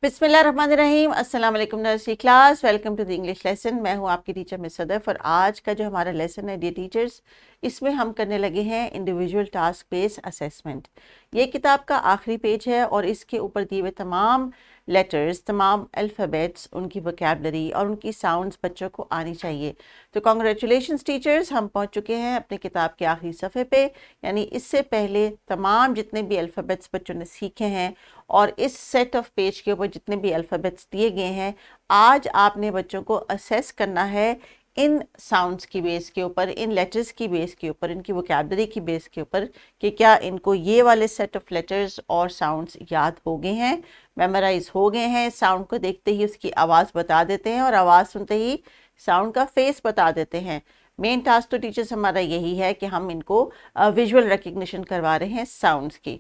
बिस्मिल्लाहिर्रहमानिर्रहीम। अस्सलाम वालेकुम nursery class, welcome to the English lesson. मैं हूं आपकी टीचर मिस सदफ और आज का जो हमारा लेसन है डियर टीचर्स, इसमें हम करने लगे हैं इंडिविजुअल टास्क बेस्ड असेसमेंट। ये किताब का आखिरी पेज है और इसके ऊपर दिए हुए तमाम लेटर्स, तमाम अल्फ़ाबेट्स, उनकी वोकैबलरी और उनकी साउंड्स बच्चों को आनी चाहिए। तो कॉन्ग्रेचुलेशंस टीचर्स, हम पहुंच चुके हैं अपने किताब के आखिरी सफ़े पे। यानी इससे पहले तमाम जितने भी अल्फ़ाबेट्स बच्चों ने सीखे हैं और इस सेट ऑफ पेज के ऊपर जितने भी अल्फ़ाबेट्स दिए गए हैं, आज आपने बच्चों को असेस करना है इन साउंड्स की बेस के ऊपर, इन लेटर्स की बेस के ऊपर, इनकी वोकैबलरी की बेस के ऊपर कि क्या इनको ये वाले सेट ऑफ लेटर्स और साउंड्स याद हो गए हैं, मेमोराइज हो गए हैं। साउंड को देखते ही उसकी आवाज़ बता देते हैं और आवाज़ सुनते ही साउंड का फेस बता देते हैं। मेन टास्क तो टीचर्स हमारा यही है कि हम इनको विजुअल रिकग्निशन करवा रहे हैं साउंड्स की।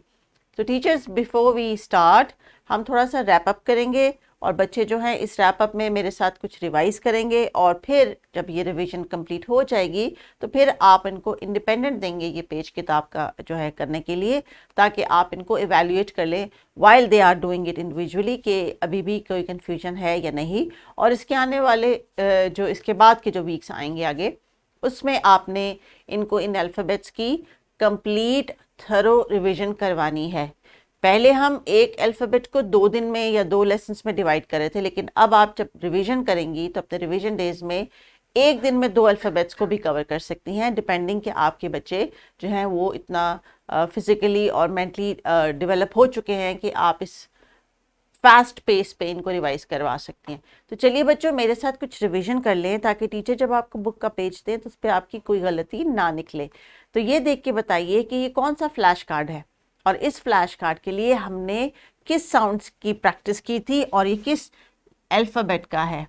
तो टीचर्स, बिफोर वी स्टार्ट हम थोड़ा सा रैप अप करेंगे और बच्चे जो हैं इस रैप अप में मेरे साथ कुछ रिवाइज करेंगे और फिर जब ये रिवीजन कंप्लीट हो जाएगी तो फिर आप इनको इंडिपेंडेंट देंगे ये पेज किताब का जो है करने के लिए, ताकि आप इनको इवेल्युएट कर लें while they are doing it individually कि अभी भी कोई कन्फ्यूजन है या नहीं। और इसके आने वाले जो इसके बाद के जो वीक्स आएंगे आगे, उसमें आपने इनको इन अल्फ़ाबेट्स की कंप्लीट थरो रिवीजन करवानी है। पहले हम एक अल्फ़ाबेट को 2 दिन में या 2 लेसन्स में डिवाइड कर रहे थे, लेकिन अब आप जब रिवीजन करेंगी तो अपने रिवीजन डेज में एक दिन में 2 अल्फ़ाबेट्स को भी कवर कर सकती हैं, डिपेंडिंग कि आपके बच्चे जो हैं वो इतना फिज़िकली और मेंटली डेवलप हो चुके हैं कि आप इस फास्ट पेस पे इनको रिवाइज करवा सकती हैं। तो चलिए बच्चों, मेरे साथ कुछ रिवीजन कर लें ताकि टीचर जब आपको बुक का पेज दें तो उस पर आपकी कोई गलती ना निकले। तो ये देख के बताइए कि ये कौन सा फ्लैश कार्ड है और इस फ्लैश कार्ड के लिए हमने किस साउंड्स की प्रैक्टिस की थी और ये किस अल्फ़ाबेट का है।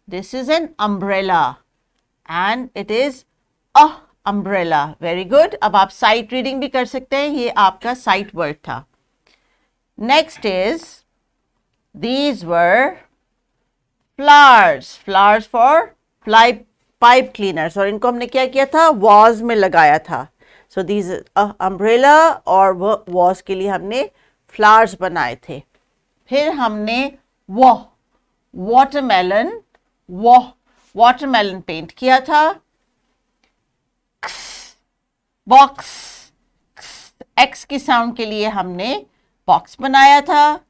This is an umbrella and it is a umbrella. Very good. अब आप साइट रीडिंग भी कर सकते हैं, ये आपका साइट वर्ड था। Next is these were flowers for pipe cleaners और इनको हमने क्या किया था, वॉज में लगाया था। सो these umbrella और वॉज के लिए हमने फ्लावर्स बनाए थे। फिर हमने वाटरमेलन पेंट किया था। बॉक्स, एक्स की साउंड के लिए हमने बॉक्स बनाया था।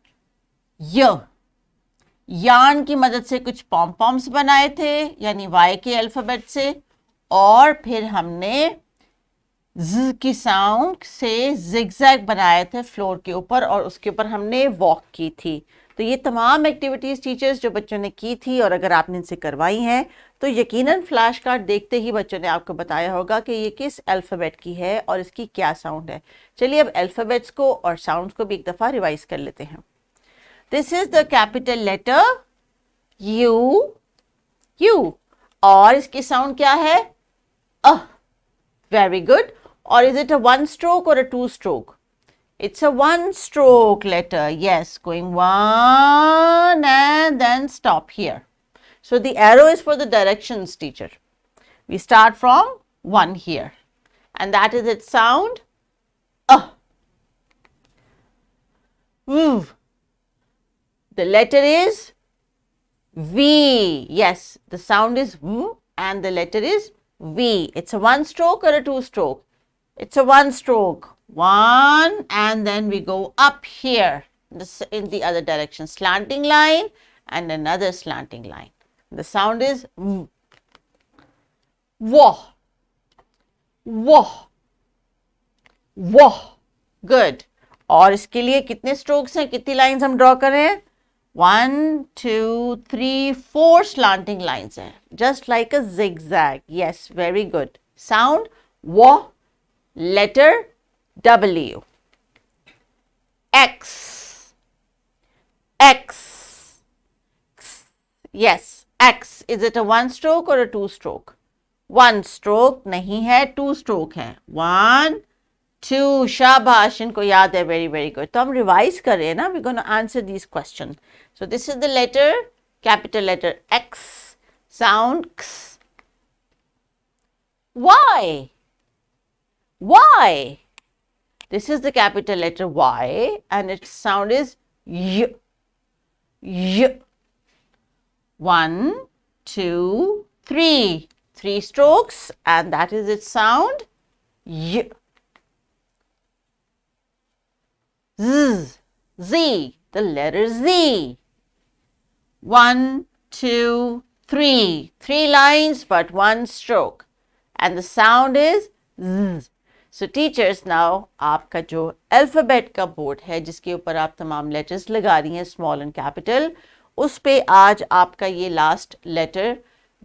यार्न की मदद से कुछ पॉम पॉम्स बनाए थे, यानी वाई के अल्फाबेट से। और फिर हमने ज की साउंड से जिगजैग बनाए थे फ्लोर के ऊपर और उसके ऊपर हमने वॉक की थी। तो ये तमाम एक्टिविटीज़ टीचर्स जो बच्चों ने की थी और अगर आपने इनसे करवाई हैं तो यकीनन फ्लैश कार्ड देखते ही बच्चों ने आपको बताया होगा कि ये किस अल्फ़ाबेट की है और इसकी क्या साउंड है। चलिए अब अल्फ़ाबेट्स को और साउंड्स को भी एक दफ़ा रिवाइज कर लेते हैं। This is the capital letter U और इसकी साउंड क्या है, वेरी गुड। और is it a 1 stroke or a 2 stroke? It's a 1 stroke letter, yes, going 1 and then stop here. So the arrow is for the directions, teacher. We start from 1 here and that is its sound, The letter is V. Yes, the sound is V and the letter is V. It's a 1 stroke or a 2 stroke? It's a 1 stroke. 1 and then we go up here in the other direction. Slanting line and another slanting line. The sound is V. Wah. Good. और इसके लिए कितने strokes हैं, कितनी lines हम draw कर रहे हैं? 1 2 3 4 slanting lines हैं, just like a zigzag. Yes, very good. Sound W, letter W. X. Yes, X. Is it a 1 stroke or a 2 stroke? 1 stroke नहीं है, 2 stroke है। 1 2, शाबाश, इनको याद है, वेरी वेरी गुड। तो हम रिवाइज कर रहे हैं ना, we gonna answer this question. So this is the letter, capital letter X, sound X. Y. This is the capital letter Y and its sound is Y. Y. 1, 2, 3. 3 strokes, and that is its sound. Y. Z. Z. The letter Z. 1, 2, 3. 3 lines but 1 stroke. And the sound is Z. So teachers, now आपका जो alphabet का board है जिसके ऊपर आप तमाम letters लगा रही हैं स्मॉल एंड कैपिटल, उस पे आज आपका ये लास्ट लेटर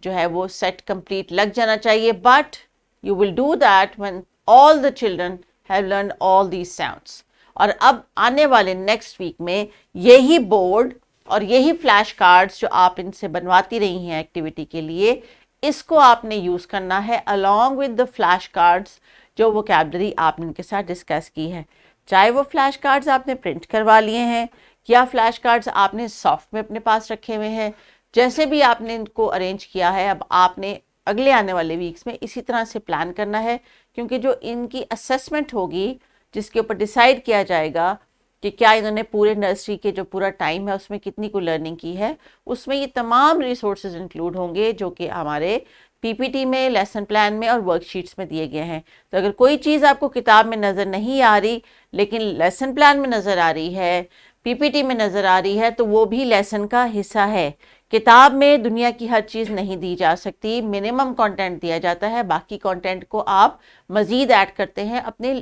जो है वो सेट कंप्लीट लग जाना चाहिए. But you will do that when all the children have learn all these sounds. और अब आने वाले नेक्स्ट वीक में यही बोर्ड और यही फ्लैश कार्ड्स जो आप इनसे बनवाती रही हैं एक्टिविटी के लिए, इसको आपने यूज़ करना है along with the flash cards जो वोकैबुलरी आपने इनके साथ डिस्कस की है. चाहे वो फ्लैश कार्ड्स आपने प्रिंट करवा लिए हैं या फ्लैश कार्ड्स आपने सॉफ्ट में अपने पास रखे हुए हैं, जैसे भी आपने इनको अरेंज किया है, अब आपने अगले आने वाले वीक्स में इसी तरह से प्लान करना है. क्योंकि जो इनकी असेसमेंट होगी जिसके ऊपर डिसाइड किया जाएगा कि क्या इन्होंने पूरे नर्सरी के जो पूरा टाइम है उसमें कितनी को लर्निंग की है, उसमें ये तमाम रिसोर्सेज इंक्लूड होंगे जो कि हमारे पीपीटी में, लेसन प्लान में और वर्कशीट्स में दिए गए हैं. तो अगर कोई चीज़ आपको किताब में नज़र नहीं आ रही लेकिन लेसन प्लान में नज़र आ रही है, पीपीटी में नज़र आ रही है, तो वो भी लेसन का हिस्सा है. किताब में दुनिया की हर चीज़ नहीं दी जा सकती, मिनिमम कंटेंट दिया जाता है, बाकी कंटेंट को आप मज़ीद ऐड करते हैं अपने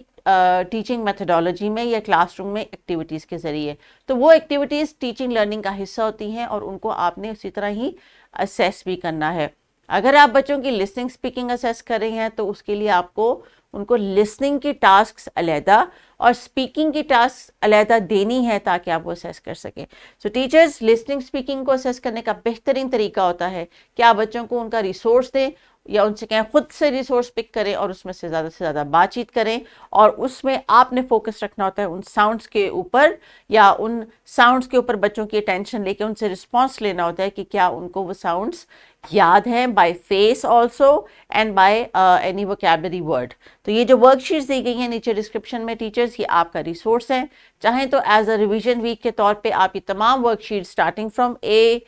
टीचिंग मेथडोलॉजी में या क्लासरूम में एक्टिविटीज़ के ज़रिए. तो वो एक्टिविटीज़ टीचिंग लर्निंग का हिस्सा होती हैं और उनको आपने उसी तरह ही असेस भी करना है. अगर आप बच्चों की लिसनिंग स्पीकिंग असेस कर रही हैं तो उसके लिए आपको उनको लिसनिंग की टास्क्स अलहदा और स्पीकिंग की टास्क अलहदा देनी है ताकि आप वो असेस कर सकें. सो टीचर्स, लिसनिंग स्पीकिंग को असेस करने का बेहतरीन तरीका होता है कि आप बच्चों को उनका रिसोर्स दें या उनसे कहें खुद से रिसोर्स पिक करें और उसमें से ज़्यादा बातचीत करें. और उसमें आपने फोकस रखना होता है उन साउंड्स के ऊपर या उन साउंड्स के ऊपर बच्चों की अटेंशन लेके उनसे रिस्पॉन्स लेना होता है कि क्या उनको वो साउंड्स याद हैं by face also and by any vocabulary word. तो ये जो वर्कशीट्स दी गई हैं नीचे डिस्क्रिप्शन में टीचर्स, ये आपका रिसोर्स है. चाहें तो एज अ रिवीजन वीक के तौर पे आप ये तमाम worksheet starting from A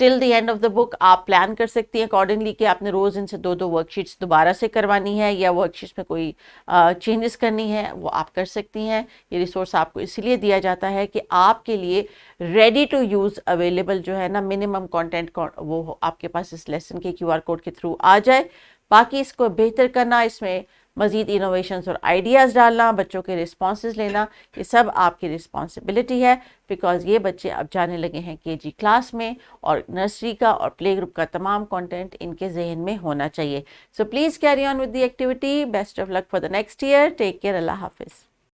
till the end of the book आप प्लान कर सकती हैं अकॉर्डिंगली कि आपने रोज़ इनसे 2-2 वर्कशीट्स दोबारा से करवानी है या वर्कशीट्स में कोई चेंजेस करनी है, वो आप कर सकती हैं. ये रिसोर्स आपको इसलिए दिया जाता है कि आपके लिए रेडी टू यूज़ अवेलेबल जो है ना मिनिमम कंटेंट वो आपके पास इस लेसन के QR कोड के थ्रू आ जाए. बाकी इसको बेहतर करना, इसमें मज़ीद इनोवेशंस और आइडियाज़ डालना, बच्चों के रिस्पॉन्सेज लेना, ये सब आपकी रिस्पॉन्सिबिलिटी है. बिकॉज ये बच्चे अब जाने लगे हैं KG क्लास में और नर्सरी का और प्ले ग्रुप का तमाम कंटेंट इनके जहन में होना चाहिए. So please carry on with the activity. Best of luck for the next year. Take care. अल्लाह हाफिज़.